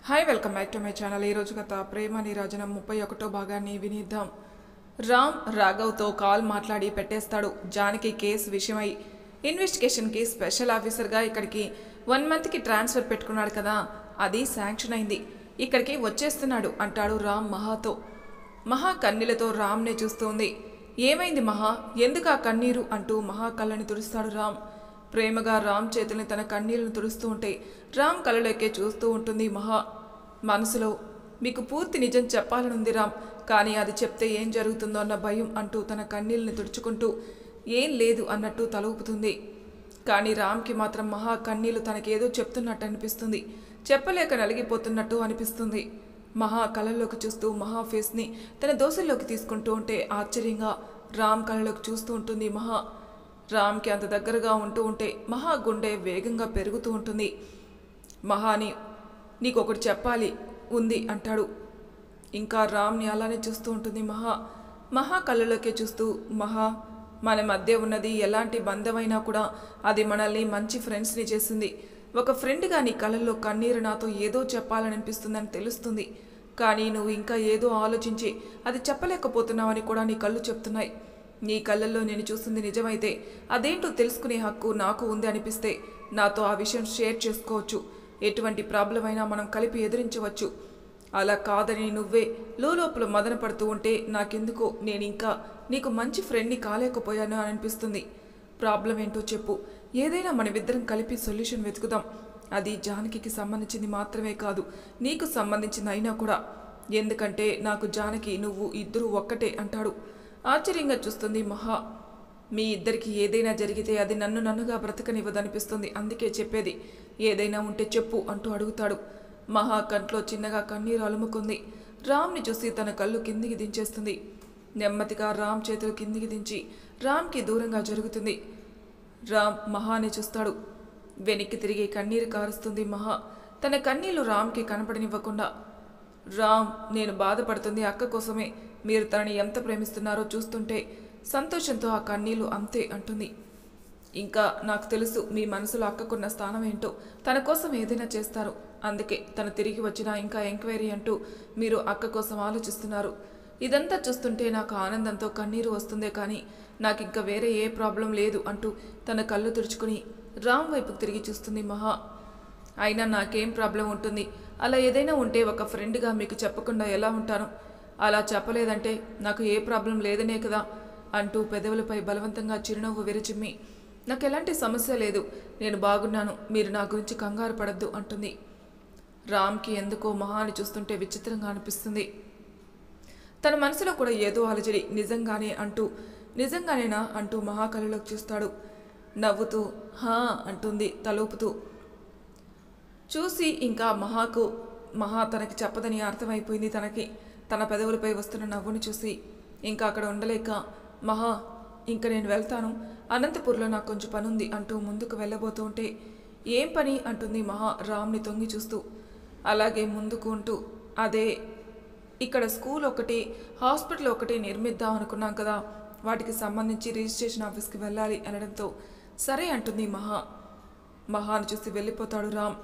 Hi welcome back to my channel. ఈరోజు గత ప్రేమ నీరాజనం 31వ భాగాన్ని వినిద్దాం. రామ్ రాఘవ్తో కాల్ మాట్లాడి పెట్టేస్తాడు. జానకి కేసు విషయమై ఇన్వెస్టిగేషన్కి స్పెషల్ ఆఫీసర్గా ఇక్కడికి 1 మంత్కి ట్రాన్స్ఫర్ పెట్టుకున్నాడు కదా, అది శాంక్షన్ అయింది, ఇక్కడికి వచ్చేస్తున్నాడు అంటాడు రామ్ మహాతో. మహా కన్నీళ్లతో రామ్నే చూస్తుంది. ఏమైంది మహా, ఎందుకు ఆ కన్నీరు అంటూ మహా కళ్ళని తుడుస్తాడు రామ్. ప్రేమగా రామ్ చేతుల్ని తన కన్నీళ్లను తుడుస్తూ ఉంటే రామ్ కళ్ళలోకే చూస్తూ ఉంటుంది మహా. మనసులో మీకు పూర్తి నిజం చెప్పాలనుంది రామ్, కానీ అది చెప్తే ఏం జరుగుతుందో అన్న భయం అంటూ తన కన్నీళ్ళని తుడుచుకుంటూ ఏం లేదు అన్నట్టు తల ఊపుతుంది. కానీ రామ్కి మాత్రం మహా కన్నీళ్లు తనకేదో చెప్తున్నట్టు అనిపిస్తుంది, చెప్పలేక నలిగిపోతున్నట్టు అనిపిస్తుంది. మహా కళ్ళల్లోకి చూస్తూ మహా ఫేస్ని తన దోశల్లోకి తీసుకుంటూ ఉంటే ఆశ్చర్యంగా రామ్ కళ్ళలోకి చూస్తూ ఉంటుంది మహా. రామ్కి అంత దగ్గరగా ఉంటూ ఉంటే మహా గుండె వేగంగా పెరుగుతూ ఉంటుంది. మహాని నీకు ఒకటి చెప్పాలి ఉంది అంటాడు. ఇంకా రామ్ని అలానే చూస్తూ ఉంటుంది మహా. మహా కళ్ళలోకే చూస్తూ, మహా మన మధ్య ఉన్నది ఎలాంటి బంధమైనా కూడా అది మనల్ని మంచి ఫ్రెండ్స్ని చేసింది. ఒక ఫ్రెండ్గా నీ కళ్ళల్లో కన్నీరు నాతో ఏదో చెప్పాలనిపిస్తుందని తెలుస్తుంది, కానీ నువ్వు ఇంకా ఏదో ఆలోచించి అది చెప్పలేకపోతున్నావని కూడా నీ కళ్ళు చెప్తున్నాయి. నీ కళ్ళల్లో నేను చూస్తుంది నిజమైతే అదేంటో తెలుసుకునే హక్కు నాకు ఉంది అనిపిస్తే నాతో ఆ విషయం షేర్ చేసుకోవచ్చు. ఎటువంటి ప్రాబ్లం అయినా మనం కలిపి ఎదిరించవచ్చు. అలా కాదని నువ్వే లోపల మదన పడుతూ ఉంటే నాకెందుకో నేను ఇంకా నీకు మంచి ఫ్రెండ్ని కాలేకపోయాను అని అనిపిస్తుంది. ప్రాబ్లం ఏంటో చెప్పు, ఏదైనా మనమిద్దరం కలిపి సొల్యూషన్ వెతుకుదాం. అది జానకికి సంబంధించింది మాత్రమే కాదు, నీకు సంబంధించింది అయినా కూడా. ఎందుకంటే నాకు జానకి నువ్వు ఇద్దరూ ఒక్కటే అంటాడు. ఆశ్చర్యంగా చూస్తుంది మహా. మీ ఇద్దరికి ఏదైనా జరిగితే అది నన్నుగా బ్రతకనివ్వదనిపిస్తుంది, అందుకే చెప్పేది. ఏదైనా ఉంటే చెప్పు అంటూ అడుగుతాడు. మహా కంట్లో చిన్నగా కన్నీరు అలుముకుంది. రామ్ని చూసి తన కళ్ళు కిందికి దించేస్తుంది. నెమ్మదిగా రామ్ చేతులు కిందికి దించి రామ్కి దూరంగా జరుగుతుంది. రామ్ మహాని చూస్తాడు. వెనక్కి తిరిగి కన్నీరు కారుస్తుంది మహా, తన కన్నీళ్లు రామ్కి కనపడనివ్వకుండా. రామ్, నేను బాధపడుతుంది అక్క కోసమే. మీరు తనని ఎంత ప్రేమిస్తున్నారో చూస్తుంటే సంతోషంతో ఆ కన్నీళ్లు అంతే అంటుంది. ఇంకా నాకు తెలుసు మీ మనసులో అక్కకున్న స్థానం ఏంటో, తన కోసం ఏదైనా చేస్తారు. అందుకే తను తిరిగి వచ్చినా ఇంకా ఎంక్వైరీ అంటూ మీరు అక్క కోసం ఆలోచిస్తున్నారు. ఇదంతా చూస్తుంటే నాకు ఆనందంతో కన్నీరు వస్తుందే కానీ నాకు ఇంకా వేరే ఏ ప్రాబ్లం లేదు అంటూ తన కళ్ళు తుడుచుకుని రామ్ వైపుకు తిరిగి చూస్తుంది మహా. అయినా నాకేం ప్రాబ్లం ఉంటుంది, అలా ఏదైనా ఉంటే ఒక ఫ్రెండ్గా మీకు చెప్పకుండా ఎలా ఉంటాను? అలా చెప్పలేదంటే నాకు ఏ ప్రాబ్లం లేదనే కదా అంటూ పెదవులపై బలవంతంగా చిరునవ్వు విరచిమ్మి, నాకు ఎలాంటి సమస్య లేదు, నేను బాగున్నాను, మీరు నా గురించి కంగారు పడద్దు అంటుంది. రామ్కి ఎందుకో మహాని చూస్తుంటే విచిత్రంగా అనిపిస్తుంది. తన మనసులో కూడా ఏదో అలజడి. నిజంగానేనా అంటూ మహా కళ్ళలోకి చూస్తాడు. నవ్వుతూ హా అంటుంది తలూపుతూ. చూసి ఇంకా మహా తనకి చెప్పదని అర్థమైపోయింది. తన పెదవులపై వస్తున్న నవ్వుని చూసి ఇంకా అక్కడ ఉండలేక, మహా ఇంక నేను వెళ్తాను, అనంతపూర్లో నాకు కొంచెం పనుంది అంటూ ముందుకు వెళ్ళబోతూ ఉంటే, ఏం పని అంటుంది మహా రామ్ని తొంగి చూస్తూ. అలాగే ముందుకు ఉంటూ, అదే ఇక్కడ స్కూల్ ఒకటి హాస్పిటల్ ఒకటి నిర్మిద్దాం అనుకున్నాం కదా, వాటికి సంబంధించి రిజిస్ట్రేషన్ ఆఫీస్కి వెళ్ళాలి అనడంతో సరే అంటుంది మహాను చూసి వెళ్ళిపోతాడు రామ్.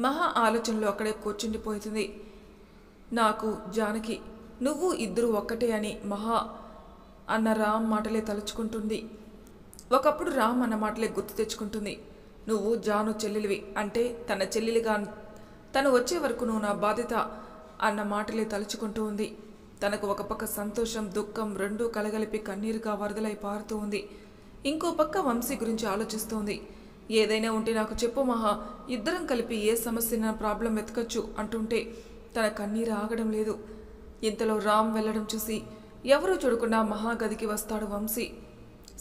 మహా ఆలోచనలో అక్కడే కూర్చుండిపోతుంది. నాకు జానకి నువ్వు ఇద్దరు ఒక్కటే అని మహా అన్న రామ్ మాటలే తలుచుకుంటుంది. ఒకప్పుడు రామ్ అన్న మాటలే గుర్తు తెచ్చుకుంటుంది. నువ్వు జాను చెల్లెలివి అంటే తన చెల్లెలిగా తను వచ్చే వరకు నువ్వు నా బాధ్యత అన్న మాటలే తలుచుకుంటూ ఉంది. తనకు ఒక పక్క సంతోషం దుఃఖం రెండూ కలగలిపి కన్నీరుగా వరదలై పారుతూ ఉంది. ఇంకో పక్క వంశీ గురించి ఆలోచిస్తోంది. ఏదైనా ఉంటే నాకు చెప్పు మహా, ఇద్దరం కలిపి ఏ సమస్య ప్రాబ్లం వెతకచ్చు అంటుంటే తన కన్నీరు ఆగడం లేదు. ఇంతలో రామ్ వెళ్ళడం చూసి ఎవరూ చూడకుండా మహా గదికి వస్తాడు వంశీ.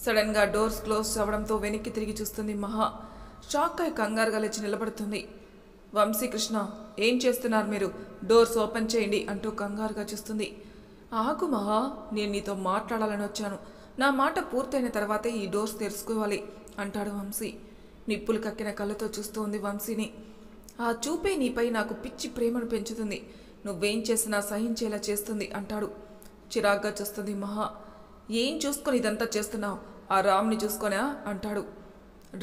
సడన్గా డోర్స్ క్లోజ్ అవ్వడంతో వెనక్కి తిరిగి చూస్తుంది మహా. షాక్ అయి కంగారుగా లేచి నిలబడుతుంది. వంశీ, కృష్ణ ఏం చేస్తున్నారు మీరు? డోర్స్ ఓపెన్ చేయండి అంటూ కంగారుగా చూస్తుంది. ఆగు మహా, నేను నీతో మాట్లాడాలని వచ్చాను, నా మాట పూర్తయిన తర్వాతే ఈ డోర్స్ తెరుచుకోవాలి అంటాడు వంశీ. నిప్పులు కక్కిన కళ్ళతో చూస్తూ ఉంది వంశీని. ఆ చూపే నీపై నాకు పిచ్చి ప్రేమను పెంచుతుంది, నువ్వేం చేసినా సహించేలా చేస్తుంది అంటాడు. చిరాగ్గా చూస్తుంది మహా. ఏం చూసుకొని ఇదంతా చేస్తున్నావు? ఆ రామ్ని చూసుకొనా అంటాడు.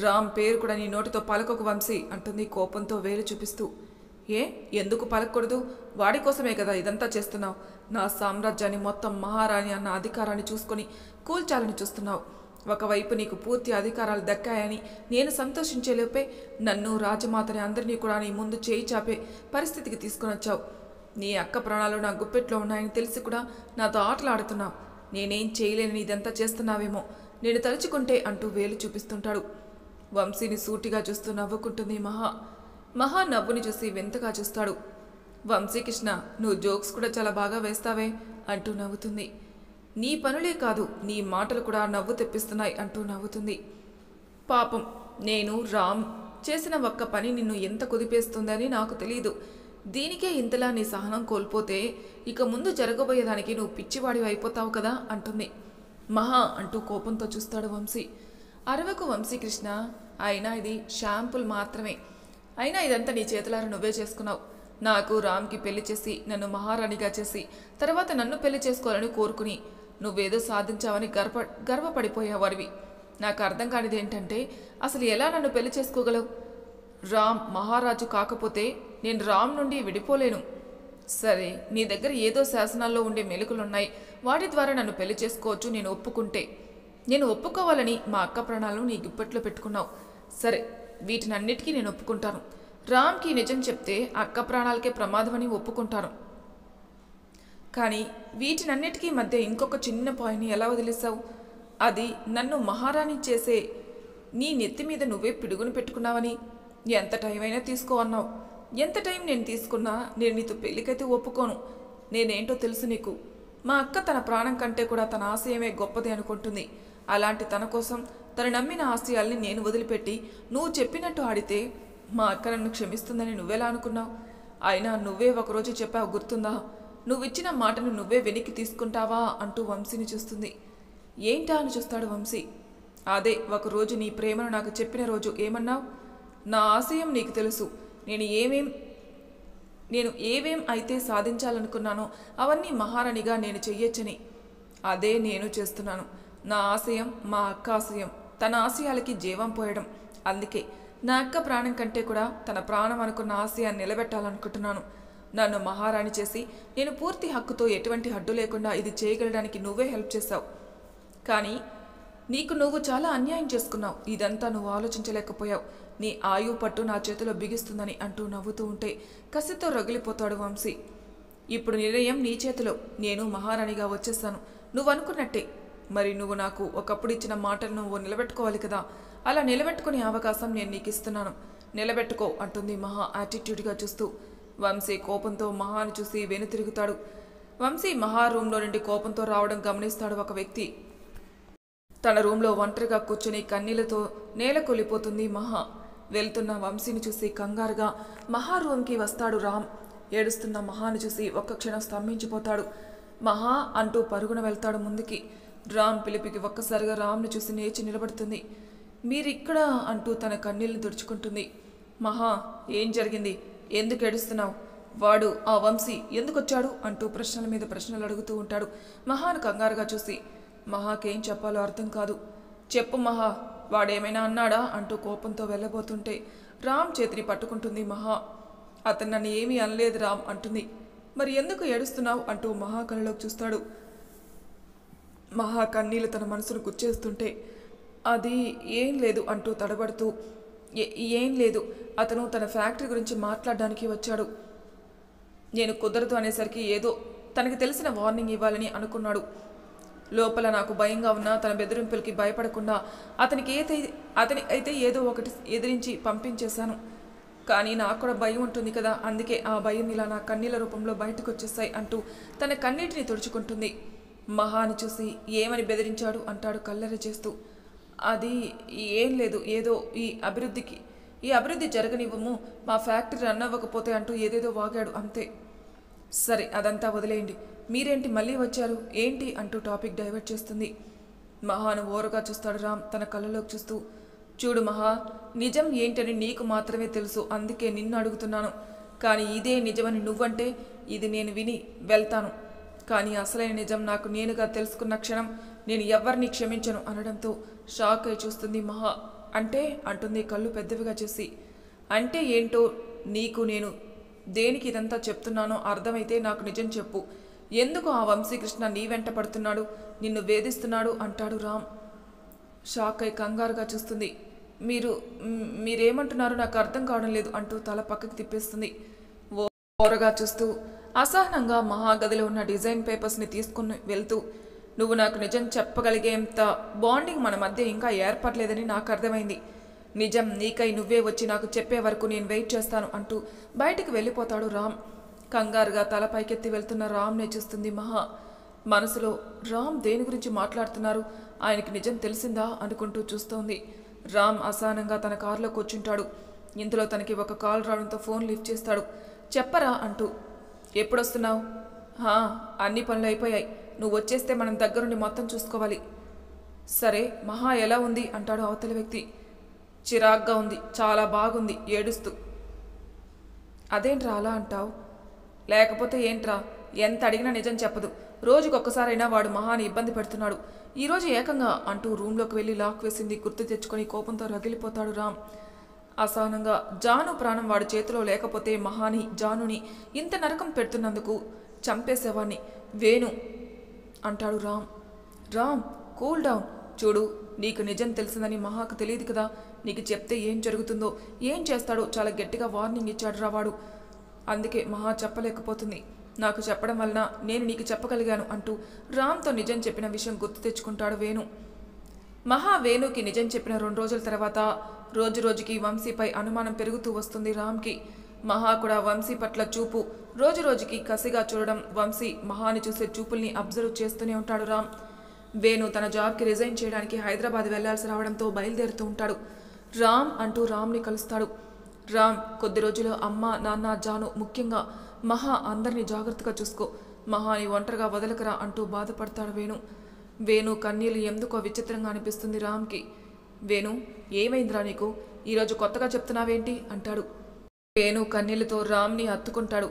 రామ్ పేరు కూడా నీ నోటితో పలకొక వంశీ అంటుంది కోపంతో వేలు చూపిస్తూ. ఏ ఎందుకు పలకూడదు? వాడి కోసమే కదా ఇదంతా చేస్తున్నావు. నా సామ్రాజ్యాన్ని మొత్తం మహారాణి అన్న అధికారాన్ని చూసుకొని కూల్చాలని చూస్తున్నావు. ఒకవైపు నీకు పూర్తి అధికారాలు దక్కాయని నేను సంతోషించేలోపే నన్ను రాజమాతని అందరినీ కూడా నీ ముందు చేయి చాపే పరిస్థితికి తీసుకుని వచ్చావు. నీ అక్క ప్రాణాలు నా గుప్పెట్లో ఉన్నాయని తెలిసి కూడా నాతో ఆటలాడుతున్నావు. నేనేం చేయలేని ఇదంతా చేస్తున్నావేమో నేను తలుచుకుంటే అంటూ వేలు చూపిస్తుంటాడు. వంశీని సూటిగా చూస్తూ నవ్వుకుంటుంది మహా నవ్వుని చూసి వింతగా చూస్తాడు. వంశీకృష్ణ, నువ్వు జోక్స్ కూడా చాలా బాగా వేస్తావే అంటూ నవ్వుతుంది. నీ పనులే కాదు నీ మాటలు కూడా నవ్వు తెప్పిస్తున్నాయి అంటూ నవ్వుతుంది. పాపం, నేను రామ్ చేసిన ఒక్క పని నిన్ను ఎంత కుదిపేస్తుందని నాకు తెలియదు. దీనికే ఇంతలా నీ సహనం కోల్పోతే ఇక ముందు జరగబోయేదానికి నువ్వు పిచ్చివాడివి అయిపోతావు కదా అంటుంది. అంటూ కోపంతో చూస్తాడు వంశీ. అరవకు వంశీకృష్ణ, అయినా ఇది షాంపుల్ మాత్రమే. అయినా ఇదంతా నీ చేతులారా నువ్వే చేసుకున్నావు. నాకు రామ్కి పెళ్లి చేసి నన్ను మహారాణిగా చేసి తర్వాత నన్ను పెళ్లి చేసుకోవాలని కోరుకుని నువ్వేదో సాధించావని గర్వపడిపోయేవాడివి. నాకు అర్థం కానిది ఏంటంటే అసలు ఎలా నన్ను పెళ్లి చేసుకోగలవు? రామ్ మహారాజు కాకపోతే నేను రామ్ నుండి విడిపోలేను. సరే, నీ దగ్గర ఏదో శాసనాల్లో ఉండే మెలుకులున్నాయి, వాటి ద్వారా నన్ను పెళ్లి చేసుకోవచ్చు నేను ఒప్పుకుంటే. నేను ఒప్పుకోవాలని మా అక్క ప్రాణాలను నీ గుప్పెట్లో పెట్టుకున్నావు. సరే, వీటినన్నిటికీ నేను ఒప్పుకుంటాను. రామ్కి నిజం చెప్తే అక్క ప్రాణాలకే ప్రమాదమని ఒప్పుకుంటాను. కానీ వీటినన్నిటికీ మధ్య ఇంకొక చిన్న పాయింట్ని ఎలా వదిలేసావు? అది నన్ను మహారాణి చేసే నీ నెత్తి మీద నువ్వే పిడుగును పెట్టుకున్నావని. ఎంత టైం అయినా తీసుకో అన్నావు. ఎంత టైం నేను తీసుకున్నా నేను నీతో పెళ్ళికైతే ఒప్పుకోను. నేనేంటో తెలుసు నీకు. మా అక్క తన ప్రాణం కంటే కూడా తన ఆశయమే గొప్పది అనుకుంటుంది. అలాంటి తన కోసం తను నమ్మిన ఆశయాల్ని నేను వదిలిపెట్టి నువ్వు చెప్పినట్టు ఆడితే మా అక్క నన్ను క్షమిస్తుందని నువ్వెలా అనుకున్నావు? అయినా నువ్వే ఒకరోజు చెప్పావు, గుర్తుందా? నువ్విచ్చిన మాటను నువ్వే వెనక్కి తీసుకుంటావా అంటూ వంశీని చూస్తుంది. ఏంటా అని చూస్తాడు వంశీ. అదే ఒకరోజు నీ ప్రేమను నాకు చెప్పిన రోజు ఏమన్నావు? నా ఆశయం నీకు తెలుసు. నేను ఏవేం అయితే సాధించాలనుకున్నానో అవన్నీ మహారాణిగా నేను చెయ్యొచ్చని. అదే నేను చేస్తున్నాను. నా ఆశయం మా అక్క ఆశయం. తన ఆశయాలకి జీవం పోయడం. అందుకే నా అక్క ప్రాణం కంటే కూడా తన ప్రాణం అనుకున్న ఆశయాన్ని నిలబెట్టాలనుకుంటున్నాను. నన్ను మహారాణి చేసి నేను పూర్తి హక్కుతో ఎటువంటి అడ్డు లేకుండా ఇది చేయగలడానికి నువ్వే హెల్ప్ చేశావు. కానీ నీకు నువ్వు చాలా అన్యాయం చేసుకున్నావు. ఇదంతా నువ్వు ఆలోచించలేకపోయావు. నీ ఆయువు పట్టు నా చేతిలో బిగిస్తుందని అంటూ నవ్వుతూ ఉంటే కసితో రగిలిపోతాడు వంశీ. ఇప్పుడు నిర్ణయం నీ చేతిలో. నేను మహారాణిగా వచ్చేస్తాను, నువ్వు అనుకున్నట్టే. మరి నువ్వు నాకు ఒకప్పుడు ఇచ్చిన మాటలను నువ్వు నిలబెట్టుకోవాలి కదా. అలా నిలబెట్టుకునే అవకాశం నేను నీకు ఇస్తున్నాను. నిలబెట్టుకో అంటుంది యాటిట్యూడ్గా చూస్తూ. వంశీ కోపంతో మహాను చూసి వెనుతిరుగుతాడు. వంశీ రూమ్లో నుండి కోపంతో రావడం గమనిస్తాడు ఒక వ్యక్తి. తన రూమ్లో ఒంటరిగా కూర్చుని కన్నీళ్లతో నేల కొలిపోతుంది వెళ్తున్న వంశీని చూసి కంగారుగా రూమ్కి వస్తాడు రామ్. ఏడుస్తున్న మహాను చూసి ఒక్క క్షణం స్తంభించిపోతాడు. అంటూ పరుగున వెళ్తాడు ముందుకి. రామ్ పిలిపికి ఒక్కసారిగా రామ్ని చూసి లేచి నిలబడుతుంది. మీరిక్కడ అంటూ తన కన్నీళ్లను తుడుచుకుంటుంది. ఏం జరిగింది? ఎందుకు ఏడుస్తున్నావు? వాడు ఆ వంశీ ఎందుకొచ్చాడు అంటూ ప్రశ్నల మీద ప్రశ్నలు అడుగుతూ ఉంటాడు. మహాను కంగారుగా చూసి మహాకేం చెప్పాలో అర్థం కాదు. చెప్పు వాడేమైనా అన్నాడా అంటూ కోపంతో వెళ్ళబోతుంటే రామ్ చేతిని పట్టుకుంటుంది అతను నన్ను ఏమీ అనలేదు రామ్ అంటుంది. మరి ఎందుకు ఏడుస్తున్నావు అంటూ కళ్ళలోకి చూస్తాడు. కన్నీళ్ళు తన మనసును గుచ్చేస్తుంటే అది ఏం లేదు అంటూ తడబడుతూ ఏం లేదు, అతను తన ఫ్యాక్టరీ గురించి మాట్లాడడానికి వచ్చాడు. నేను కుదరదు అనేసరికి ఏదో తనకి తెలిసిన వార్నింగ్ ఇవ్వాలని అనుకున్నాడు. లోపల నాకు భయంగా ఉన్నా తన బెదిరింపులకి భయపడకుండా అతని అయితే ఏదో ఒకటి ఎదిరించి పంపించేశాను. కానీ నాకు కూడా భయం ఉంటుంది కదా, అందుకే ఆ భయం ఇలా నా కన్నీళ్ళ రూపంలో బయటకు వచ్చేస్తాయి అంటూ తన కన్నీటిని తుడుచుకుంటుంది. మహాని చూసి ఏమని బెదిరించాడు అంటాడు కల్లెర చేస్తూ. అది ఏం లేదు, ఏదో ఈ అభివృద్ధి జరగనివ్వము, మా ఫ్యాక్టరీ రన్ అవ్వకపోతే అంటూ ఏదేదో వాగాడు అంతే. సరే అదంతా వదిలేయండి, మీరేంటి మళ్ళీ వచ్చారు ఏంటి అంటూ టాపిక్ డైవర్ట్ చేస్తుంది. మహాను ఓరగా చూస్తాడు రామ్ తన కళ్ళలోకి చూస్తూ. చూడు నిజం ఏంటని నీకు మాత్రమే తెలుసు, అందుకే నిన్ను అడుగుతున్నాను. కానీ ఇదే నిజమని నువ్వంటే ఇది నేను విని వెళ్తాను. కానీ అసలైన నిజం నాకు నేనుగా తెలుసుకున్న క్షణం నేను ఎవరిని క్షమించను అనడంతో షాక్ అయి చూస్తుంది అంటే అంటుంది కళ్ళు పెద్దవిగా చేసి. అంటే ఏంటో నీకు నేను దేనికి ఇదంతా చెప్తున్నానో అర్థమైతే నాకు నిజం చెప్పు. ఎందుకు ఆ వంశీకృష్ణ నీ వెంట పడుతున్నాడు, నిన్ను వేధిస్తున్నాడు అంటాడు రామ్. షాక్ అయి కంగారుగా చూస్తుంది. మీరేమంటున్నారు నాకు అర్థం కావడం లేదు అంటూ తల పక్కకి తిప్పేస్తుంది. ఓరగా చూస్తూ అసహనంగా మహాగదిలో ఉన్న డిజైన్ పేపర్స్ని తీసుకుని వెళ్తూ, నువ్వు నాకు నిజం చెప్పగలిగేంత బాండింగ్ మన మధ్య ఇంకా ఏర్పడలేదని నాకు అర్థమైంది. నిజం నీకై నువ్వే వచ్చి నాకు చెప్పే వరకు నేను వెయిట్ చేస్తాను అంటూ బయటికి వెళ్ళిపోతాడు రామ్. కంగారుగా తల పైకెత్తి వెళ్తున్న రామ్నే చూస్తుంది మహా. మనసులో రామ్ దేని గురించి మాట్లాడుతున్నారు, ఆయనకి నిజం తెలిసిందా అనుకుంటూ చూస్తోంది. రామ్ అసహనంగా తన కారులో కూర్చుంటాడు. ఇంతలో తనకి ఒక కాల్ రావడంతో ఫోన్ లిఫ్ట్ చేస్తాడు. చెప్పరా అంటూ. ఎప్పుడొస్తున్నావు? అన్ని పనులు అయిపోయాయి, నువ్వు వచ్చేస్తే మనం దగ్గరుండి మొత్తం చూసుకోవాలి. సరే, మహా ఎలా ఉంది అంటాడు అవతలి వ్యక్తి. చిరాగ్గా ఉంది, చాలా బాగుంది, ఏడుస్తూ. అదేంట్రా అలా అంటావు? లేకపోతే ఏంట్రా, ఎంత అడిగినా నిజం చెప్పదు. రోజుకొక్కసారైనా వాడు మహాని ఇబ్బంది పెడుతున్నాడు. ఈరోజు ఏకంగా అంటూ రూమ్లోకి వెళ్ళి లాక్ వేసింది గుర్తు తెచ్చుకొని కోపంతో రగిలిపోతాడు రామ్. అసహనంగా జాను ప్రాణం వాడి చేతిలో లేకపోతే మహాని జానుని ఇంత నరకం పెడుతున్నందుకు చంపేసేవాణ్ణి. వేణు అంటాడు రామ్. Ram cool down. చూడు, నీకు నిజం తెలిసిందని మహాకు తెలియదు కదా. నీకు చెప్తే ఏం జరుగుతుందో, ఏం చేస్తాడో చాలా గట్టిగా వార్నింగ్ ఇచ్చాడు రావాడు. అందుకే మహా చెప్పలేకపోతుంది. నాకు చెప్పడం వలన నేను నీకు చెప్పగలిగాను అంటూ రామ్తో నిజం చెప్పిన విషయం గుర్తు తెచ్చుకుంటాడు వేణు. మహా వేణుకి నిజం చెప్పిన 2 రోజుల తర్వాత రోజు రోజుకి వంశీపై అనుమానం పెరుగుతూ వస్తుంది రామ్కి. మహా కూడా వంశీ పట్ల చూపు రోజు రోజుకి కసిగా చూడడం, వంశీ మహాని చూసే చూపుల్ని అబ్జర్వ్ చేస్తూనే ఉంటాడు రామ్. వేణు తన జాబ్కి రిజైన్ చేయడానికి హైదరాబాద్ వెళ్లాల్సి రావడంతో బయలుదేరుతూ ఉంటాడు. రామ్ అంటూ రామ్ని కలుస్తాడు. రామ్, కొద్ది రోజుల్లో అమ్మ, నాన్న, జాను, ముఖ్యంగా మహా అందరినీ జాగ్రత్తగా చూసుకో. మహాని ఒంటరిగా వదలకరా అంటూ బాధపడతాడు వేణు. వేణు కన్నీళ్ళు ఎందుకో విచిత్రంగా అనిపిస్తుంది రామ్కి. వేణు, ఏమైందిరా నీకు? ఈరోజు కొత్తగా చెప్తున్నావేంటి అంటాడు. వేణు కన్నీళ్లతో రామ్ని హత్తుకుంటాడు.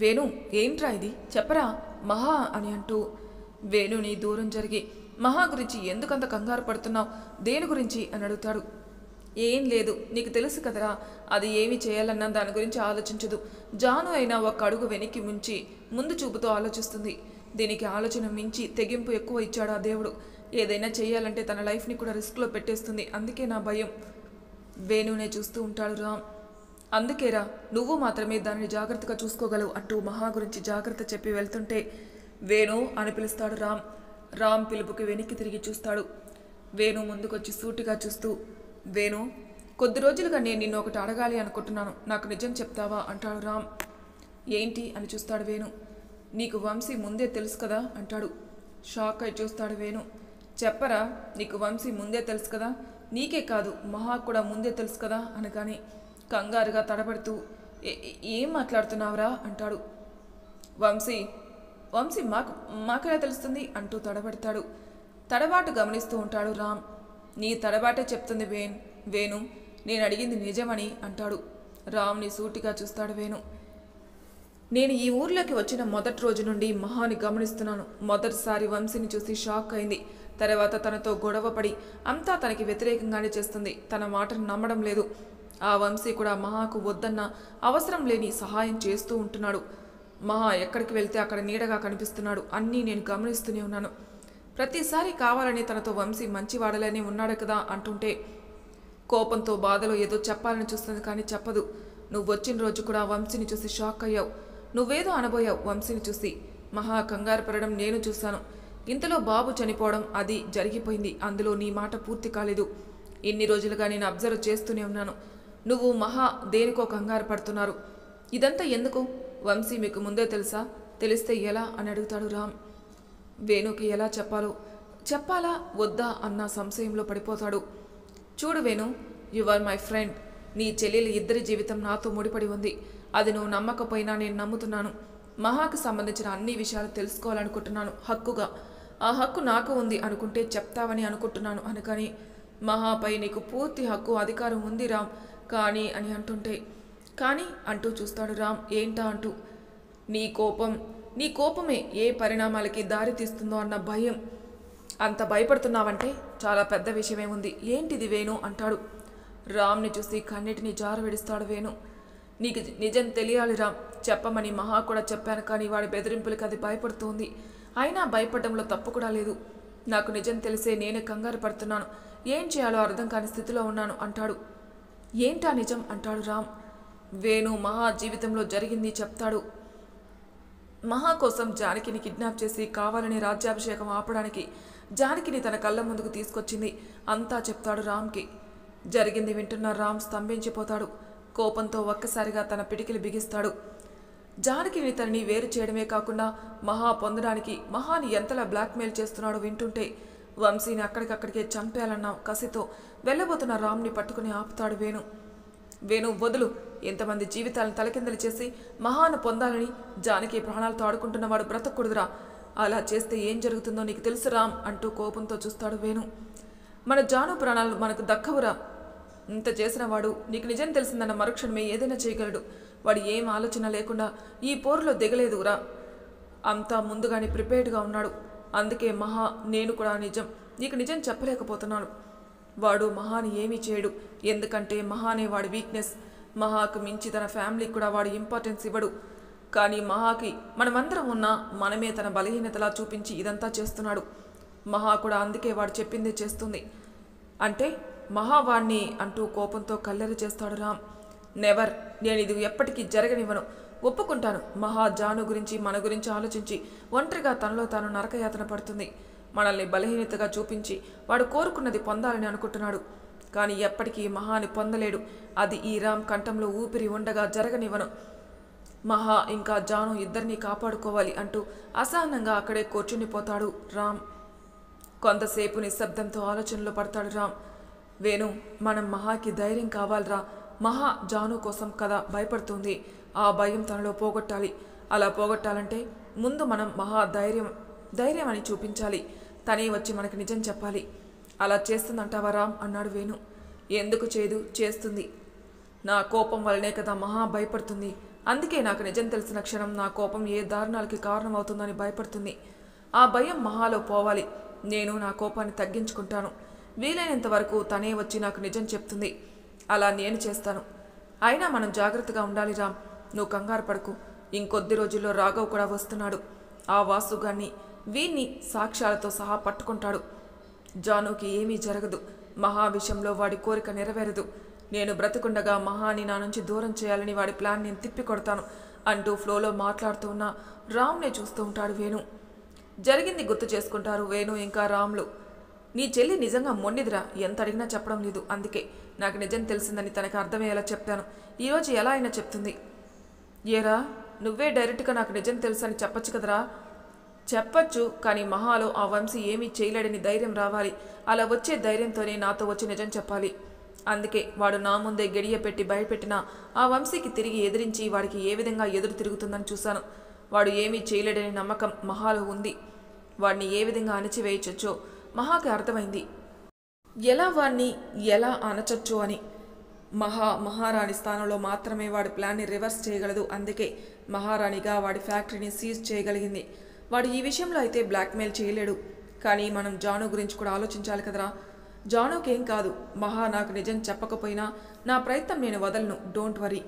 వేణు, ఏంట్రా ఇది, చెప్పరా మహా అని అంటూ వేణుని దూరం జరిగి, మహా గురించి ఎందుకంత కంగారు పడుతున్నావు, దేని గురించి అని అడుగుతాడు. ఏం లేదు, నీకు తెలుసు కదరా, అది ఏమి చేయాలన్నా దాని గురించి ఆలోచించదు. జాను అయినా ఒక అడుగు వెనక్కి ముంచి ముందు చూపుతో ఆలోచిస్తుంది. దీనికి ఆలోచన మించి తెగింపు ఎక్కువ ఇచ్చాడు ఆ దేవుడు. ఏదైనా చేయాలంటే తన లైఫ్ని కూడా రిస్క్లో పెట్టేస్తుంది. అందుకే నా భయం. వేణునే చూస్తూ ఉంటాడు రామ్. అందుకేరా, నువ్వు మాత్రమే దానిని జాగ్రత్తగా చూసుకోగలవు అంటూ మహా గురించి జాగ్రత్త చెప్పి వెళ్తుంటే వేణు అని పిలుస్తాడు రామ్. రామ్ పిలుపుకి వెనక్కి తిరిగి చూస్తాడు. వేణు ముందుకొచ్చి సూటిగా చూస్తూ, వేణు, కొద్ది రోజులుగా నేను నిన్ను ఒకటి అడగాలి అనుకుంటున్నాను, నాకు నిజం చెప్తావా అంటాడు రామ్. ఏంటి అని చూస్తాడు వేణు. నీకు వంశీ ముందే తెలుసు కదా అంటాడు. షాక్ అయి చూస్తాడు వేణు. చెప్పరా, నీకు వంశీ ముందే తెలుసు కదా, నీకే కాదు మహా కూడా ముందే తెలుసు కదా అనగానే కంగారుగా తడబడుతూ, ఏం మాట్లాడుతున్నావురా అంటాడు. వంశీ మాకెలా తెలుస్తుంది అంటూ తడబడతాడు. తడబాటు గమనిస్తూ ఉంటాడు రామ్. నీ తడబాటే చెప్తుంది వేణు, నేను అడిగింది నిజమని అంటాడు. రామ్ని సూటిగా చూస్తాడు వేణు. నేను ఈ ఊర్లోకి వచ్చిన మొదటి రోజు నుండి మహాని గమనిస్తున్నాను. మొదటిసారి వంశీని చూసి షాక్ అయింది. తర్వాత తనతో గొడవపడి అంతా తనకి వ్యతిరేకంగానే చేస్తుంది. తన మాటను నమ్మడం లేదు. ఆ వంశీ కూడా మహాకు వద్దన్న అవసరం లేని సహాయం చేస్తూ ఉంటున్నాడు. మహా ఎక్కడికి వెళ్తే అక్కడ నీడగా కనిపిస్తున్నాడు. అన్నీ నేను గమనిస్తూనే ఉన్నాను. ప్రతిసారి కావాలని తనతో వంశీ మంచివాడలేని ఉన్నాడు కదా అంటుంటే కోపంతో బాధలో ఏదో చెప్పాలని చూస్తుంది కానీ చెప్పదు. నువ్వు వచ్చిన రోజు కూడా వంశీని చూసి షాక్ అయ్యావు. నువ్వేదో అనబోయావు వంశీని చూసి. మహా కంగారు పడడం నేను చూశాను. ఇంతలో బాబు చనిపోవడం అది జరిగిపోయింది. అందులో నీ మాట పూర్తి కాలేదు. ఇన్ని రోజులుగా నేను అబ్జర్వ్ చేస్తూనే ఉన్నాను. నువ్వు మహా దేనికో కంగారు పడుతున్నారు. ఇదంతా ఎందుకు? వంశీ మీకు ముందే తెలుసా? తెలిస్తే ఎలా అని అడుగుతాడు రామ్. వేణుకి ఎలా చెప్పాలా వద్దా అన్న సంశయంలో పడిపోతాడు. చూడు Venu, you are my friend. నీ చెల్లెలు ఇద్దరి జీవితం నాతో ముడిపడి ఉంది. అది నువ్వు నమ్మకపోయినా నేను నమ్ముతున్నాను. మహాకు సంబంధించిన అన్ని విషయాలు తెలుసుకోవాలనుకుంటున్నాను హక్కుగా. ఆ హక్కు నాకు ఉంది అనుకుంటే చెప్తావని అనుకుంటున్నాను అనగాని, మహాపై నీకు పూర్తి హక్కు అధికారం ఉంది రామ్, కానీ అని అంటుంటే, కానీ అంటూ చూస్తాడు రామ్. ఏంటా అంటూ. నీ కోపమే ఏ పరిణామాలకి దారి తీస్తుందో అన్న భయం. అంత భయపడుతున్నావంటే చాలా పెద్ద విషయమేముంది. ఏంటిది వేణు అంటాడు. రామ్ని చూసి కన్నిటిని జారవిడిస్తాడు వేణు. నీకు నిజం తెలియాలి రామ్, చెప్పమని మహా కూడా చెప్పాను. కానీ వాడి బెదిరింపులకి అది భయపడుతోంది. అయినా భయపడడంలో తప్పు కూడా లేదు. నాకు నిజం తెలిసే నేనే కంగారు పడుతున్నాను. ఏం చేయాలో అర్థం కాని స్థితిలో ఉన్నాను అంటాడు. ఏంటా నిజం అంటాడు రామ్. వేణు మహా జీవితంలో జరిగింది చెప్తాడు. మహా కోసం జానకిని కిడ్నాప్ చేసి కావాలని రాజ్యాభిషేకం ఆపడానికి జానకిని తన కళ్ళ ముందుకు తీసుకొచ్చింది. అంతా చెప్తాడు రామ్కి. జరిగింది వింటున్న రామ్ స్తంభించిపోతాడు. కోపంతో ఒక్కసారిగా తన పిడికిలి బిగిస్తాడు. జానకిని తనని వేరు చేయడమే కాకుండా మహా పొందడానికి మహాని ఎంతలా బ్లాక్మెయిల్ చేస్తున్నాడో వింటుంటే వంశీని అక్కడికక్కడికే చంపేయాలన్న కసితో వెళ్ళబోతున్న రామ్ని పట్టుకుని ఆపుతాడు వేణు. వేణు వదులు, ఎంతమంది జీవితాలను తలకిందలు చేసి మహాను పొందాలని జానకి ప్రాణాలతో ఆడుకుంటున్నవాడు బ్రతకూడదురా. అలా చేస్తే ఏం జరుగుతుందో నీకు తెలుసు రామ్ అంటూ కోపంతో చూస్తాడు వేణు. మన జాను ప్రాణాలు మనకు దక్కవురా. ఇంత చేసిన వాడు నీకు నిజం తెలిసిందన్న మరుక్షణమే ఏదైనా చేయగలడు. వాడు ఏం ఆలోచన లేకుండా ఈ పోరులో దిగలేదురా. అంతా ముందుగానే ప్రిపేర్డ్గా ఉన్నాడు. అందుకే మహా నేను కూడా నీకు నిజం చెప్పలేకపోతున్నాను. వాడు మహాని ఏమీ చేయడు. ఎందుకంటే మహానే వాడి వీక్నెస్. మహాకు మించి తన ఫ్యామిలీకి కూడా వాడు ఇంపార్టెన్స్ ఇవ్వడు. కానీ మహాకి మనమందరం ఉన్నా మనమే తన బలహీనతలా చూపించి ఇదంతా చేస్తున్నాడు. మహా కూడా అందుకే వాడు చెప్పిందే చేస్తుంది. అంటే మహావాణ్ణి అంటూ కోపంతో కల్లెర చేస్తాడు రామ్. నెవర్, నేను ఇది ఎప్పటికీ జరగనివ్వను. ఒప్పుకుంటాను, మహా జాను గురించి మన గురించి ఆలోచించి ఒంటరిగా తనలో తాను నరకయాతన పడుతుంది. మనల్ని బలహీనతగా చూపించి వాడు కోరుకున్నది పొందాలని అనుకుంటున్నాడు. కానీ ఎప్పటికీ మహాని పొందలేడు. అది ఈ రామ్ కంఠంలో ఊపిరి ఉండగా జరగనివ్వను. మహా ఇంకా జాను ఇద్దరినీ కాపాడుకోవాలి అంటూ అసహనంగా అక్కడే కూర్చునిపోతాడు రామ్. కొంతసేపు నిశ్శబ్దంతో ఆలోచనలో పడతాడు రామ్. వేణు, మనం మహాకి ధైర్యం కావాలిరా. మహా జాను కోసం కదా భయపడుతుంది. ఆ భయం తనలో పోగొట్టాలి. అలా పోగొట్టాలంటే ముందు మనం మహా ధైర్యం అని చూపించాలి. తనే వచ్చి మనకి నిజం చెప్పాలి. అలా చేస్తుందంటావా రామ్ అన్నాడు వేణు. ఎందుకు చేయదు, చేస్తుంది. నా కోపం వల్లనే కదా మహా భయపడుతుంది. అందుకే నాకు నిజం తెలిసిన క్షణం నా కోపం ఏ దారుణాలకి కారణమవుతుందని భయపడుతుంది. ఆ భయం మహాలో పోవాలి. నేను నా కోపాన్ని తగ్గించుకుంటాను. వీలైనంత వరకు తనే వచ్చి నాకు నిజం చెప్తుంది. అలా నేను చేస్తాను. అయినా మనం జాగ్రత్తగా ఉండాలి రామ్. నువ్వు కంగారు పడకు. ఇంకొద్ది రోజుల్లో రాఘవ్ కూడా వస్తున్నాడు. ఆ వాసుగాన్ని వీణ్ణి సాక్ష్యాలతో సహా పట్టుకుంటాడు. జానుకి ఏమీ జరగదు. మహా విషయంలో వాడి కోరిక నెరవేరదు. నేను బ్రతుకుండగా మహాని నా నుంచి దూరం చేయాలని వాడి ప్లాన్ నేను తిప్పికొడతాను అంటూ ఫ్లోలో మాట్లాడుతూ ఉన్న రామ్నే చూస్తూ ఉంటాడు వేణు. జరిగింది గుర్తు చేసుకుంటారు వేణు ఇంకా రామ్లు. నీ చెల్లి నిజంగా మొండిదిరా. ఎంత అడిగినా చెప్పడం లేదు. అందుకే నాకు నిజం తెలిసిందని తనకు అర్థమయ్యేలా చెప్పాను. ఈరోజు ఎలా అయినా చెప్తుంది. ఏరా, నువ్వే డైరెక్ట్గా నాకు నిజం తెలుసు అని చెప్పచ్చు కదరా. చెప్పచ్చు, కానీ మహాలో ఆ వంశీ ఏమీ చేయలేడని ధైర్యం రావాలి. అలా వచ్చే ధైర్యంతోనే నాతో వచ్చి నిజం చెప్పాలి. అందుకే వాడు నా ముందే గడియ పెట్టి భయపెట్టినా ఆ వంశీకి తిరిగి ఎదిరించి వాడికి ఏ విధంగా ఎదురు తిరుగుతుందని చూశాను. వాడు ఏమీ చేయలేడని నమ్మకం మహాలో ఉంది. వాడిని ఏ విధంగా అణచివేయచ్చో మహాకి అర్థమైంది. వాడిని ఎలా అణచొచ్చు అని. మహారాణి స్థానంలో మాత్రమే వాడి ప్లాన్ని రివర్స్ చేయగలదు. అందుకే మహారాణిగా వాడి ఫ్యాక్టరీని సీజ్ చేయగలిగింది. వాడు ఈ విషయంలో అయితే బ్లాక్మెయిల్ చేయలేడు. కానీ మనం జాను గురించి కూడా ఆలోచించాలి కదరా. జానుకేం కాదు. మహా నాకు నిజం చెప్పకపోయినా నా ప్రయత్నం నేను వదలను. Don't worry.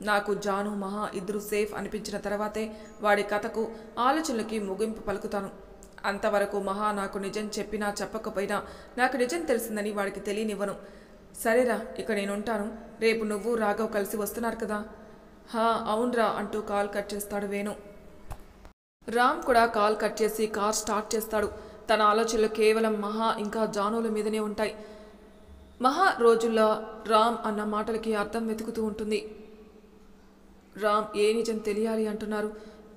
నాకు జాను మహా ఇద్దరు సేఫ్ అనిపించిన తర్వాతే వాడి కథకు ఆలోచనలకి ముగింపు పలుకుతాను. అంతవరకు మహా నాకు నిజం చెప్పినా చెప్పకపోయినా నాకు నిజం తెలిసిందని వాడికి తెలియనివ్వను. సరేరా, ఇక నేనుంటాను. రేపు నువ్వు రాఘవ్ కలిసి వస్తున్నారు కదా. అవునరా అంటూ కాల్ కట్ చేస్తాడు వేణు. రామ్ కూడా కాల్ కట్ చేసి కార్ స్టార్ట్ చేస్తాడు. తన ఆలోచనలు కేవలం మహా ఇంకా జానుల మీదనే ఉంటాయి. మహా రోజుల్లో రామ్ అన్న మాటలకి అర్థం వెతుకుతూ ఉంటుంది. రామ్ ఏ నిజం తెలియాలి అంటున్నారు?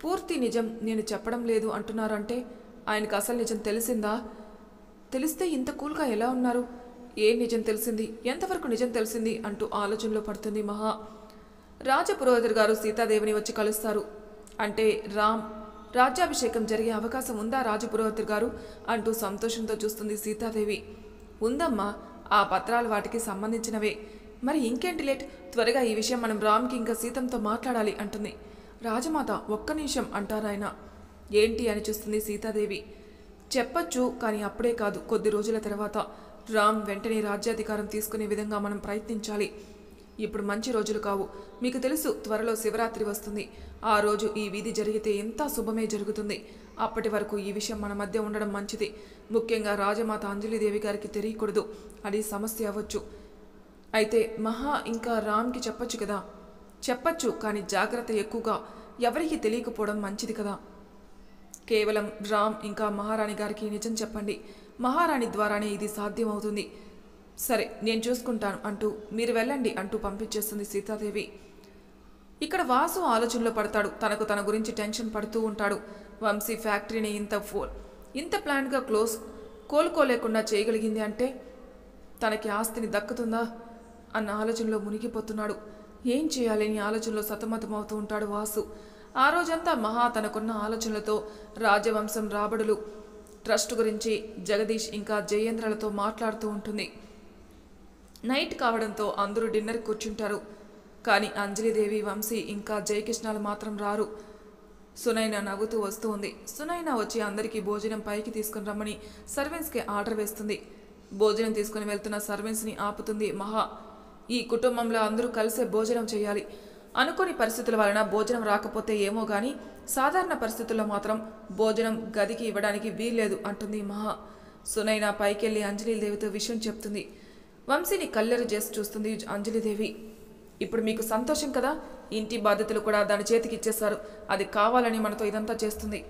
పూర్తి నిజం నేను చెప్పడం లేదు అంటున్నారు. అంటే ఆయనకు అసలు నిజం తెలిసిందా? తెలిస్తే ఇంత కూల్గా ఎలా ఉన్నారు? ఏ నిజం తెలిసింది? ఎంతవరకు నిజం తెలిసింది అంటూ ఆలోచనలో పడుతుంది మహా. రాజపురోహితుడు గారు సీతాదేవిని వచ్చి కలుస్తారు. అంటే రామ్ రాజ్యాభిషేకం జరిగే అవకాశం ఉందా రాజపురోహితుడు గారు అంటూ సంతోషంతో చూస్తుంది సీతాదేవి. ఉందమ్మా, ఆ పత్రాలు వాటికి సంబంధించినవే. మరి ఇంకేంటి లేట్, త్వరగా ఈ విషయం మనం రామ్కి ఇంకా సీతంతో మాట్లాడాలి అంటుంది. రాజమాత ఒక్క నిమిషం అంటారాయన. ఏంటి అని చూస్తుంది సీతాదేవి. చెప్పచ్చు, కానీ అప్పుడే కాదు, కొద్ది రోజుల తర్వాత రామ్ వెంటనే రాజ్యాధికారం తీసుకునే విధంగా మనం ప్రయత్నించాలి. ఇప్పుడు మంచి రోజులు కావు. మీకు తెలుసు, త్వరలో శివరాత్రి వస్తుంది. ఆ రోజు ఈ విధి జరిగితే ఎంత శుభమే జరుగుతుంది. అప్పటి వరకు ఈ విషయం మన మధ్య ఉండడం మంచిది. ముఖ్యంగా రాజమాత అంజలిదేవి గారికి తెలియకూడదు. అది సమస్య అవ్వచ్చు. అయితే మహా ఇంకా రామ్కి చెప్పొచ్చు కదా. చెప్పచ్చు, కానీ జాగ్రత్త ఎక్కువగా. ఎవరికి తెలియకపోవడం మంచిది కదా. కేవలం రామ్ ఇంకా మహారాణి గారికి నిజం చెప్పండి. మహారాణి ద్వారానే ఇది సాధ్యమవుతుంది. సరే, నేను చూసుకుంటాను అంటూ మీరు వెళ్ళండి అంటూ పంపించేస్తుంది సీతాదేవి. ఇక్కడ వాసు ఆలోచనలో పడతాడు. తనకు తన గురించి టెన్షన్ పడుతూ ఉంటాడు. వంశీ ఫ్యాక్టరీని ఇంత ప్లాన్గా కోలుకోలేకుండా చేయగలిగింది అంటే తనకి ఆస్తిని దక్కుతుందా అన్న ఆలోచనలో మునిగిపోతున్నాడు. ఏం చేయాలని ఆలోచనలో సతమతమవుతూ ఉంటాడు వాసు. ఆ రోజంతా మహా తనకున్న ఆలోచనలతో రాజవంశం రాబడులు ట్రస్ట్ గురించి జగదీష్ ఇంకా జయేంద్రలతో మాట్లాడుతూ ఉంటుంది. నైట్ కావడంతో అందరూ డిన్నర్ కూర్చుంటారు. కానీ అంజలిదేవి, వంశీ ఇంకా జయకృష్ణాలు మాత్రం రారు. సునైనా నవ్వుతూ వస్తూ ఉంది. సునైనా వచ్చి అందరికీ భోజనం పైకి తీసుకుని రమ్మని సర్వెంట్స్కి ఆర్డర్ వేస్తుంది. భోజనం తీసుకుని వెళ్తున్న సర్వెంట్స్ని ఆపుతుంది మహా. ఈ కుటుంబంలో అందరూ కలిసే భోజనం చేయాలి. అనుకోని పరిస్థితుల వలన భోజనం రాకపోతే ఏమో కానీ సాధారణ పరిస్థితుల్లో మాత్రం భోజనం గదికి ఇవ్వడానికి వీల్లేదు అంటుంది మహా. సునైనా పైకెళ్ళి అంజలిదేవితో విషయం చెప్తుంది. వంశీని కల్లెరు చేసి చూస్తుంది అంజలిదేవి. ఇప్పుడు మీకు సంతోషం కదా. ఇంటి బాధ్యతలు కూడా దాని చేతికి ఇచ్చేశారు. అది కావాలని మనతో ఇదంతా చేస్తుంది.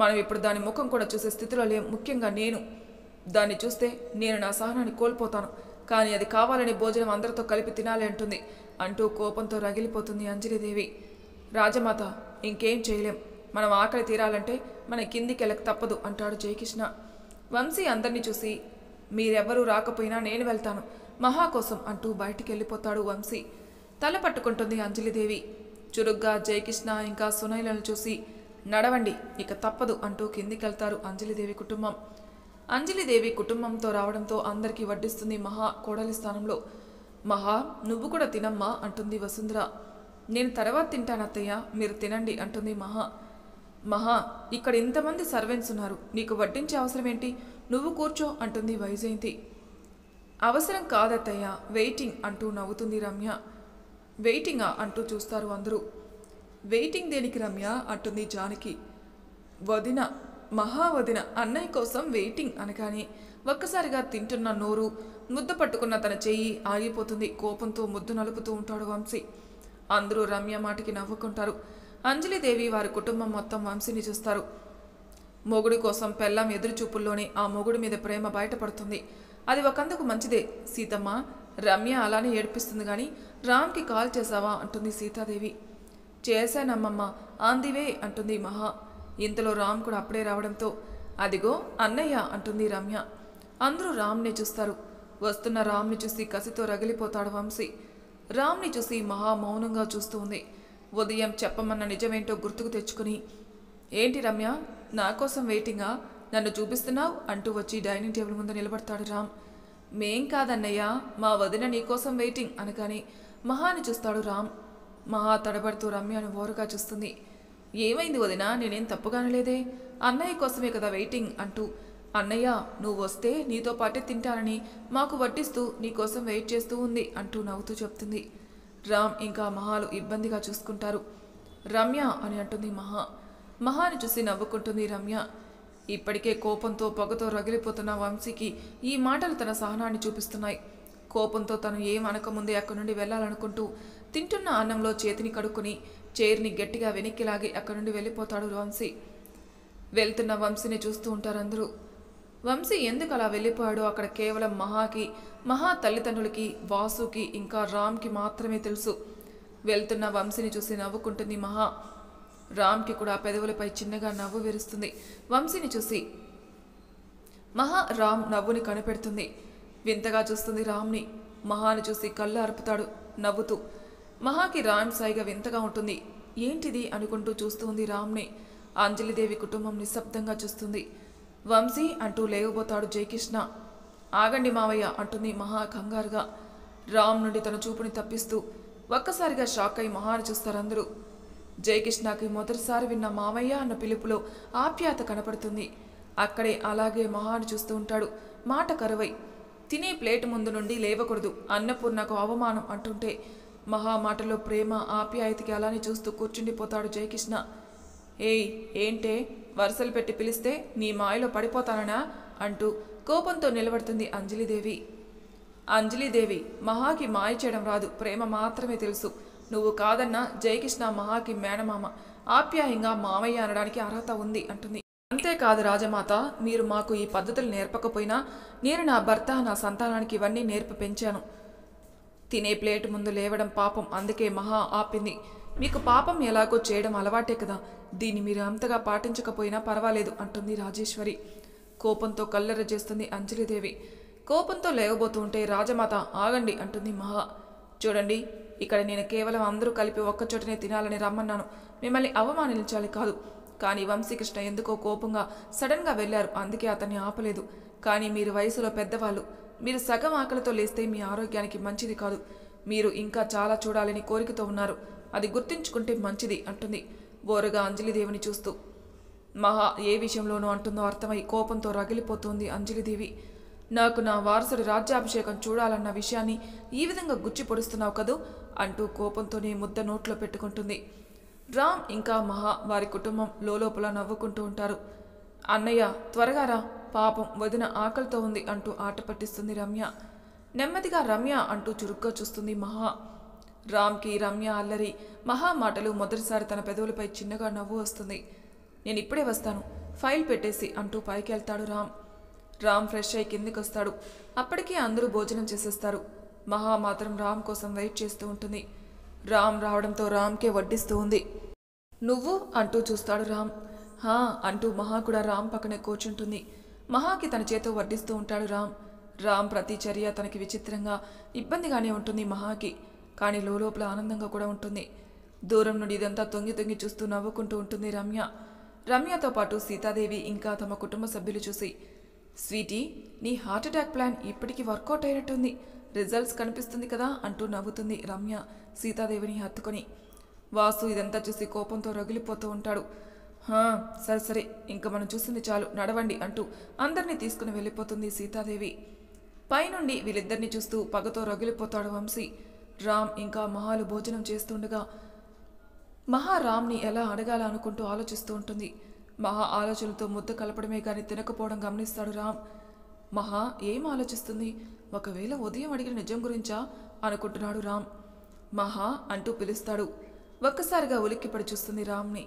మనం ఇప్పుడు దాని ముఖం కూడా చూసే స్థితిలో లేం. ముఖ్యంగా నేను. దాన్ని చూస్తే నేను నా సహనాన్ని కోల్పోతాను. కానీ అది కావాలని భోజనం అందరితో కలిపి తినాలి అంటుంది. అంటూ కోపంతో రగిలిపోతుంది అంజలిదేవి. రాజమాత, ఇంకేం చేయలేం. మనం ఆకలి తీరాలంటే మన కిందికెళ్ళక తప్పదు అంటాడు జయకృష్ణ. వంశీ అందరినీ చూసి మీరెవ్వరూ రాకపోయినా నేను వెళ్తాను మహా కోసం అంటూ బయటికి వెళ్ళిపోతాడు వంశీ. తల పట్టుకుంటుంది అంజలిదేవి. చురుగ్గా జయకృష్ణ ఇంకా సునైలను చూసి నడవండి, ఇక తప్పదు అంటూ కిందికెళ్తారు అంజలిదేవి కుటుంబం. అంజలిదేవి కుటుంబంతో రావడంతో అందరికీ వడ్డిస్తుంది మహా కోడలి స్థానంలో. మహా, నువ్వు కూడా తినమ్మా అంటుంది వసుంధర. నేను తర్వాత తింటానత్తయ్య, మీరు తినండి అంటుంది మహా. మహా, ఇక్కడ ఇంతమంది సర్వెంట్స్ ఉన్నారు, నీకు వడ్డించే అవసరం ఏంటి? నువ్వు కూర్చో అంటుంది వైజయంతి. అవసరం కాదత్తయ్య, వెయిటింగ్ అంటూ నవ్వుతుంది రమ్య. వెయిటింగా అంటూ చూస్తారు అందరూ. వెయిటింగ్ దేనికి రమ్య అంటుంది జానకి. వదిన, మహా వదిన, అన్నయ్య కోసం వెయిటింగ్ అనగానే ఒక్కసారిగా తింటున్న నోరు, ముద్ద పట్టుకున్న తన చెయ్యి ఆగిపోతుంది. కోపంతో ముద్దు నలుపుతూ ఉంటాడు వంశీ. అందరూ రమ్య మాటకి నవ్వుకుంటారు. అంజలిదేవి వారి కుటుంబం మొత్తం వంశీని చూస్తారు. మొగుడి కోసం పెళ్ళాం ఎదురుచూపుల్లోనే ఆ మొగుడి మీద ప్రేమ బయటపడుతుంది. అది ఒకందుకు మంచిదే సీతమ్మ. రమ్య అలానే ఏడిపిస్తుంది. కానీ రామ్కి కాల్ చేశావా అంటుంది సీతాదేవి. చేశానమ్మమ్మ, ఆందివే అంటుంది మహా. ఇంతలో రామ్ కూడా అప్పుడే రావడంతో అదిగో అన్నయ్య అంటుంది రమ్య. అందరూ రామ్ని చూస్తారు. వస్తున్న రామ్ని చూసి కసితో రగిలిపోతాడు వంశీ. రామ్ని చూసి మహా మౌనంగా చూస్తూ ఉంది. ఉదయం చెప్పమన్న నిజమేంటో గుర్తుకు తెచ్చుకుని, ఏంటి రమ్య, నా కోసం వెయిటింగా? నన్ను చూపిస్తున్నావు అంటూ వచ్చి డైనింగ్ టేబుల్ ముందు నిలబడతాడు రామ్. మేం కాదన్నయ్య, మా వదిన నీకోసం వెయిటింగ్ అనగానే మహాని చూస్తాడు రామ్. మహా తడబడుతూ రమ్యను ఓరగా చూస్తుంది. ఏమైంది వదిన, నేనేం తప్పుగానలేదే, అన్నయ్య కోసమే కదా వెయిటింగ్ అంటూ. అన్నయ్య, నువ్వు వస్తే నీతో పాటే తింటానని మాకు వడ్డిస్తూ నీకోసం వెయిట్ చేస్తూ ఉంది అంటూ నవ్వుతూ చెప్తుంది. రామ్ ఇంకా మహాలు ఇబ్బందిగా చూసుకుంటారు. రమ్య అని అంటుంది మహా. మహాని చూసి నవ్వుకుంటుంది రమ్య. ఇప్పటికే కోపంతో పొగతో రగిలిపోతున్న వంశీకి ఈ మాటలు తన సహనాన్ని చూపిస్తున్నాయి. కోపంతో తను ఏం అనకముందే అక్కడి నుండి వెళ్ళాలనుకుంటూ తింటున్న అన్నంలో చేతిని కడుక్కుని చైర్ని గట్టిగా వెనక్కి లాగి అక్కడి నుండి వెళ్ళిపోతాడు వంశీ. వెళ్తున్న వంశీని చూస్తూ ఉంటారు అందరూ. వంశీ ఎందుకు అలా వెళ్ళిపోయాడో అక్కడ కేవలం మహాకి, మహా తల్లిదండ్రులకి, వాసుకి ఇంకా రామ్కి మాత్రమే తెలుసు. వెళ్తున్న వంశీని చూసి నవ్వుకుంటుంది మహా. రామ్కి కూడా పెదవులపై చిన్నగా నవ్వు విరుస్తుంది. వంశీని చూసి మహా రామ్ నవ్వుని కనిపెడుతుంది. వింతగా చూస్తుంది రామ్ని. మహాని చూసి కళ్ళు అరుపుతాడు నవ్వుతూ. మహాకి రామ్ సాయిగా వింతగా ఉంటుంది. ఏంటిది అనుకుంటూ చూస్తూ ఉంది రామ్ని. అంజలిదేవి కుటుంబం నిశ్శబ్దంగా చూస్తుంది. వంశీ అంటూ లేవబోతాడు జయకృష్ణ. ఆగండి మావయ్య అంటుంది మహా కంగారుగా. రామ్ నుండి తన చూపుని తప్పిస్తూ ఒక్కసారిగా షాక్ అయి మహాని చూస్తారందరూ. జయకృష్ణకి మొదటిసారి విన్న మావయ్య అన్న పిలుపులో ఆప్యాయత కనపడుతుంది. అక్కడే అలాగే మహాని చూస్తూ ఉంటాడు మాట కరువై. తినే ప్లేట్ ముందు నుండి లేవకూడదు, అన్నపూర్ణకు అవమానం అంటుంటే మహా మాటలో ప్రేమ ఆప్యాయతకి అలానే చూస్తూ కూర్చుండిపోతాడు జయకృష్ణ. ఏయ్ ఏంటే వరుసలు పెట్టి పిలిస్తే నీ మాయలో పడిపోతాననా అంటూ కోపంతో నిలబడుతుంది అంజలిదేవి. అంజలిదేవి, మహాకి మాయ చేయడం రాదు, ప్రేమ మాత్రమే తెలుసు. నువ్వు కాదన్నా జయకృష్ణ మహాకి మేనమామ, ఆప్యాయంగా మామయ్య అనడానికి అర్హత ఉంది అంటుంది. అంతేకాదు రాజమాత, మీరు మాకు ఈ పద్ధతులు నేర్పకపోయినా నేను నా భర్త నా సంతానానికి ఇవన్నీ నేర్పి పెంచాను. తినే ప్లేట్ ముందు లేవడం పాపం, అందుకే మహా ఆపింది. మీకు పాపం ఎలాగో చేయడం అలవాటే కదా, దీన్ని మీరు అంతగా పాటించకపోయినా పర్వాలేదు అంటుంది రాజేశ్వరి. కోపంతో కల్లెర చేస్తుంది అంజలిదేవి. కోపంతో లేవబోతూ ఉంటే రాజమాత ఆగండి అంటుంది మహా. చూడండి, ఇక్కడ నేను కేవలం అందరూ కలిపి ఒక్కచోటనే తినాలని రమ్మన్నాను, మిమ్మల్ని అవమానించాలి కాదు. కానీ వంశీకృష్ణ ఎందుకో కోపంగా సడన్గా వెళ్ళారు, అందుకే అతన్ని ఆపలేదు. కానీ మీరు వయసులో పెద్దవాళ్ళు, మీరు సగం ఆకలితో లేస్తే మీ ఆరోగ్యానికి మంచిది కాదు. మీరు ఇంకా చాలా చూడాలని కోరికతో ఉన్నారు, అది గుర్తుంచుకుంటే మంచిది అంటుంది బోరగా అంజలిదేవిని చూస్తూ. మహా ఏ విషయంలోనూ అంటుందో అర్థమై కోపంతో రగిలిపోతుంది అంజలిదేవి. నాకు నా వారసుడి రాజ్యాభిషేకం చూడాలన్న విషయాన్ని ఈ విధంగా గుచ్చి పొడుస్తున్నావు కదూ అంటూ కోపంతోనే ముద్ద నోట్లో పెట్టుకుంటుంది. రామ్ ఇంకా మహా వారి కుటుంబం లోపల నవ్వుకుంటూ ఉంటారు. అన్నయ్య త్వరగా రా, పాపం వదిన ఆకలితో ఉంది అంటూ ఆట పట్టిస్తుంది రమ్య. నెమ్మదిగా రమ్య అంటూ చురుగ్గా చూస్తుంది మహా. రామ్కి రమ్య అల్లరి, మహా మాటలు మొదటిసారి తన పెదవులపై చిన్నగా నవ్వు వస్తుంది. నేను ఇప్పుడే వస్తాను, ఫైల్ పెట్టేసి అంటూ పైకి వెళ్తాడు రామ్. రామ్ ఫ్రెష్ అయి కిందికి వస్తాడు. అప్పటికే అందరూ భోజనం చేసేస్తారు. మహా మాత్రం రామ్ కోసం వెయిట్ చేస్తూ ఉంటుంది. రామ్ రావడంతో రామ్కే వడ్డిస్తూ ఉంది. నువ్వు అంటూ చూస్తాడు రామ్. హా అంటూ మహా కూడా రామ్ పక్కనే కూర్చుంటుంది. మహాకి తన చేతో వడ్డిస్తూ ఉంటాడు రామ్. రామ్ ప్రతి చర్య తనకి విచిత్రంగా ఇబ్బందిగానే ఉంటుంది మహాకి, కానీ లోపల ఆనందంగా కూడా ఉంటుంది. దూరం నుండి ఇదంతా తొంగి తొంగి చూస్తూ నవ్వుకుంటూ ఉంటుంది రమ్య. రమ్యతో పాటు సీతాదేవి ఇంకా తమ కుటుంబ సభ్యులు చూసి, స్వీటీ, నీ హార్ట్ అటాక్ ప్లాన్ ఇప్పటికీ వర్కౌట్ అయినట్టుంది, రిజల్ట్స్ కనిపిస్తుంది కదా అంటూ నవ్వుతుంది రమ్య సీతాదేవిని హత్తుకొని. వాసు ఇదంతా చూసి కోపంతో రగిలిపోతూ ఉంటాడు. సరే సరే, ఇంక మనం చూసింది చాలు, నడవండి అంటూ అందరినీ తీసుకుని వెళ్ళిపోతుంది సీతాదేవి. పైనుండి వీళ్ళిద్దరిని చూస్తూ పగతో రగిలిపోతాడు వంశీ. రామ్ ఇంకా మహాలు భోజనం చేస్తుండగా మహా రామ్ని ఎలా అడగాల అనుకుంటూ ఆలోచిస్తూ ఉంటుంది. మహా ఆలోచనలతో ముద్ద కలపడమే కానీ తినకపోవడం గమనిస్తాడు రామ్. మహా ఏం ఆలోచిస్తుంది, ఒకవేళ ఉదయం అడిగిన నిజం గురించా అనుకుంటున్నాడు రామ్. మహా అంటూ పిలుస్తాడు. ఒక్కసారిగా ఉలిక్కిపడి చూస్తుంది రామ్ని.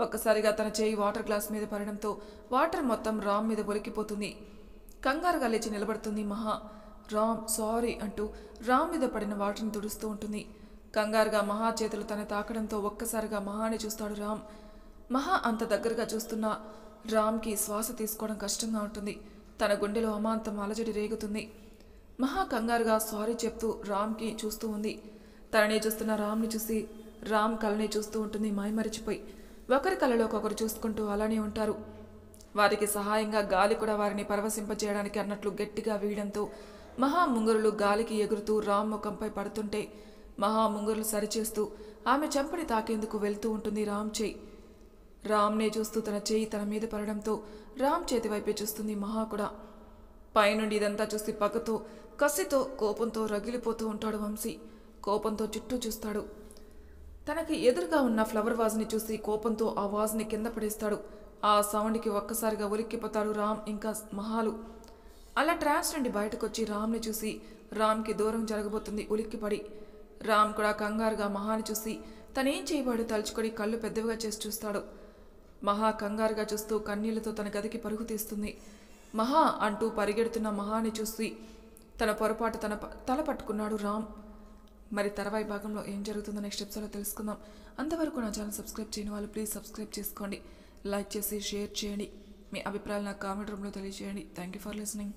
ఒక్కసారిగా తన చేయి వాటర్ గ్లాస్ మీద పడడంతో వాటర్ మొత్తం రామ్ మీద ఒలికిపోతుంది. కంగారుగా లేచి నిలబడుతుంది మహా. రామ్ సారీ అంటూ రామ్ మీద పడిన వాటర్ని తుడుస్తూ ఉంటుంది. కంగారుగా మహా చేతులు తన తాకడంతో ఒక్కసారిగా మహాని చూస్తాడు రామ్. మహా అంత దగ్గరగా చూస్తున్నా రామ్కి శ్వాస తీసుకోవడం కష్టంగా ఉంటుంది. తన గుండెలో అమాంతం అలజడి రేగుతుంది. మహా కంగారుగా సారీ చెప్తూ రామ్కి చూస్తూ ఉంది. తననే చూస్తున్న రామ్ని చూసి రామ్ కళ్ళని చూస్తూ ఉంటుంది మైమరిచిపోయి. ఒకరి కళ్ళలోకొకరు చూసుకుంటూ అలానే ఉంటారు. వారికి సహాయంగా గాలి కూడా వారిని పరవశింపజేయడానికి అన్నట్లు గట్టిగా వీయడంతో మహా ముంగురులు గాలికి ఎగురుతూ రామ్ ముఖంపై పడుతుంటే మహా ముంగురులు సరిచేస్తూ ఆమె చెంపని తాకేందుకు వెళ్తూ ఉంటుంది రామ్ చేయి. రామ్నే చూస్తూ తన చేయి తన మీద పడడంతో రామ్ చేతి వైపే చూస్తుంది మహా కూడా. పైనుండి ఇదంతా చూసి పగతో కసితో కోపంతో రగిలిపోతూ ఉంటాడు వంశీ. కోపంతో చుట్టూ చూస్తాడు. తనకి ఎదురుగా ఉన్న ఫ్లవర్ వాజ్ని చూసి కోపంతో ఆ వాజ్ని కింద పడేస్తాడు. ఆ సౌండ్కి ఒక్కసారిగా ఉలిక్కిపోతాడు రామ్ ఇంకా మహాలు. అలా ట్రాన్స్ నుండి బయటకొచ్చి రామ్ని చూసి రామ్కి దూరం జరగబోతుంది ఉలిక్కిపడి. రామ్ కూడా కంగారుగా మహాని చూసి తనేం చేయబడు తలుచుకొని కళ్ళు పెద్దవిగా చేసి చూస్తాడు. మహా కంగారుగా చూస్తూ కన్నీళ్లతో తన గదికి పరుగు తీస్తుంది. మహా అంటూ పరిగెడుతున్న మహాని చూసి తన పొరపాటు తల పట్టుకున్నాడు రామ్. మరి తర్వాయి భాగంలో ఏం జరుగుతుందో నెక్స్ట్ ఎపిసోడ్లో తెలుసుకుందాం. అంతవరకు నా ఛానల్ సబ్స్క్రైబ్ చేయని వాళ్ళు ప్లీజ్ సబ్స్క్రైబ్ చేసుకోండి, లైక్ చేసి షేర్ చేయండి, మీ అభిప్రాయాలు నాకు కామెంట్ రూమ్లో తెలియజేయండి. Thank you for listening.